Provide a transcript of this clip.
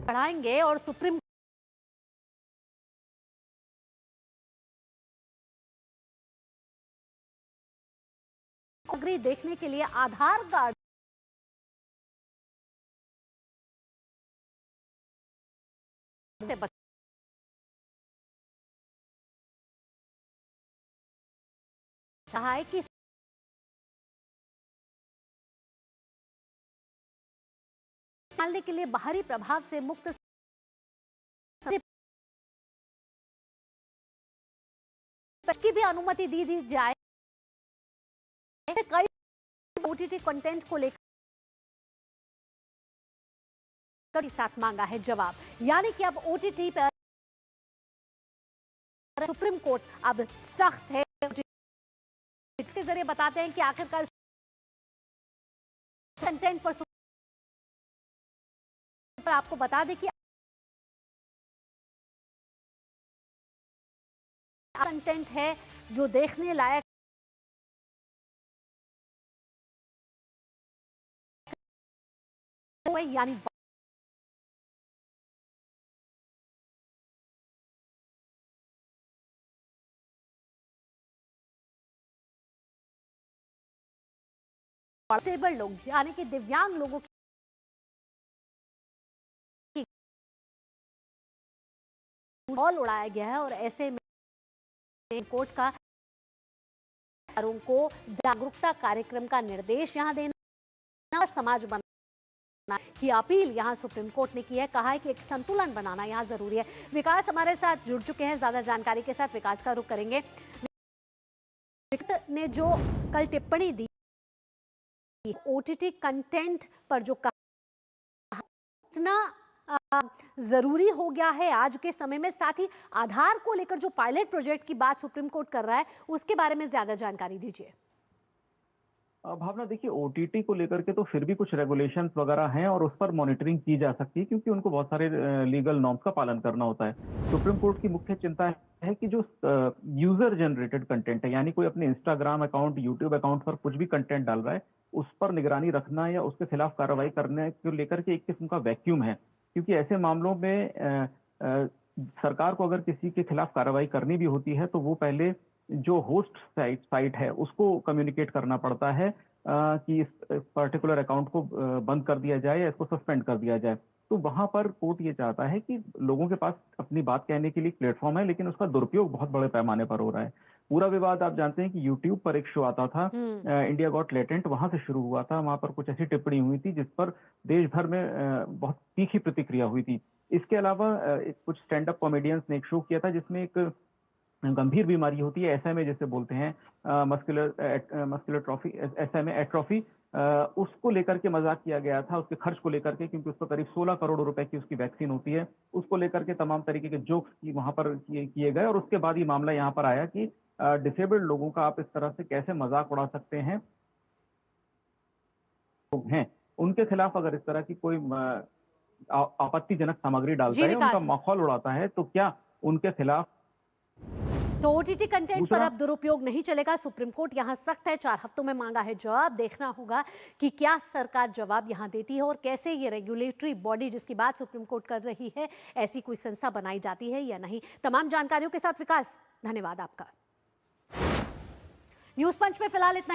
बढ़ाएंगे और supreme court देखने के लिए आधार कार्ड से बचा है कि संभालने के लिए बाहरी प्रभाव से मुक्त की भी अनुमति दी जाए। कई ओटीटी कंटेंट को लेकर साथ मांगा है जवाब, यानी कि अब ओटीटी पर सुप्रीम कोर्ट अब सख्त है। इसके जरिए बताते हैं कि आखिरकार कंटेंट पर आपको बता दें कि कंटेंट है जो देखने लायक यानी डिसेबल्ड लोग यानी कि दिव्यांग लोगों की बॉल उड़ाया गया है और ऐसे में कोर्ट का को जागरूकता कार्यक्रम का निर्देश यहां देना, समाज बनाना की अपील यहां सुप्रीम कोर्ट ने की है। कहा है कि एक संतुलन बनाना यहां जरूरी है। विकास हमारे साथ जुड़ चुके हैं, ज्यादा जानकारी के साथ विकास का रुख करेंगे। विकास ने जो कल टिप्पणी दी ओटीटी कंटेंट पर, जो कहा इतना जरूरी हो गया है आज के समय में, साथ ही आधार को लेकर जो पायलट प्रोजेक्ट की बात सुप्रीम कोर्ट कर रहा है उसके बारे में ज्यादा जानकारी दीजिए। भावना, देखिए ओटीटी को लेकर के तो फिर भी कुछ रेगुलेशंस वगैरह हैं और उस पर मॉनिटरिंग की जा सकती है क्योंकि उनको बहुत सारे लीगल नॉर्म्स का पालन करना होता है। सुप्रीम कोर्ट की मुख्य चिंता है कि जो यूजर जनरेटेड कंटेंट है, यानी कोई अपने इंस्टाग्राम अकाउंट, यूट्यूब अकाउंट पर कुछ भी कंटेंट डाल रहा है, उस पर निगरानी रखना या उसके खिलाफ कार्रवाई करने को लेकर के एक किस्म का वैक्यूम है। क्योंकि ऐसे मामलों में सरकार को अगर किसी के खिलाफ कार्रवाई करनी भी होती है तो वो पहले जो होस्ट साइट है उसको कम्युनिकेट करना पड़ता है कि इस पर्टिकुलर अकाउंट को बंद कर दिया जाए या इसको सस्पेंड कर दिया जाए। तो वहां पर कोर्ट ये चाहता है कि लोगों के पास अपनी बात कहने के लिए प्लेटफॉर्म है, लेकिन उसका दुरुपयोग बहुत बड़े पैमाने पर हो रहा है। पूरा विवाद आप जानते हैं कि यूट्यूब पर एक शो आता था, इंडिया गॉट लेटेंट, वहां से शुरू हुआ था। वहां पर कुछ ऐसी टिप्पणी हुई थी जिस पर देश भर में बहुत तीखी प्रतिक्रिया हुई थी। इसके अलावा कुछ स्टैंड अप कॉमेडियंस ने एक शो किया था जिसमें एक गंभीर बीमारी होती है, एसएमए जिसे बोलते हैं, मस्कुलर ट्रॉफी, एसएमए एट्रोफी, उसको लेकर के मजाक किया गया था, उसके खर्च को लेकर के, क्योंकि उस पर करीब 16 करोड़ रुपए की उसकी वैक्सीन होती है। उसको लेकर के तमाम तरीके के जोक्स की वहां पर किए गए और उसके बाद ये मामला यहाँ पर आया कि डिसेबल्ड लोगों का आप इस तरह से कैसे मजाक उड़ा सकते हैं। उनके खिलाफ अगर इस तरह की कोई आपत्तिजनक सामग्री डालता जी है, उनका विकास, माहौल उड़ाता है, तो क्या उनके खिलाफ तो ओटीटी कंटेंट पर दूसरा अब दुरुपयोग नहीं चलेगा। सुप्रीम कोर्ट यहां सख्त है, 4 हफ्तों में मांगा है जवाब। देखना होगा कि क्या सरकार जवाब यहां देती है और कैसे ये रेगुलेटरी बॉडी जिसकी बात सुप्रीम कोर्ट कर रही है, ऐसी कोई संस्था बनाई जाती है या नहीं। तमाम जानकारियों के साथ विकास, धन्यवाद आपका। न्यूज पंच में फिलहाल इतना ही।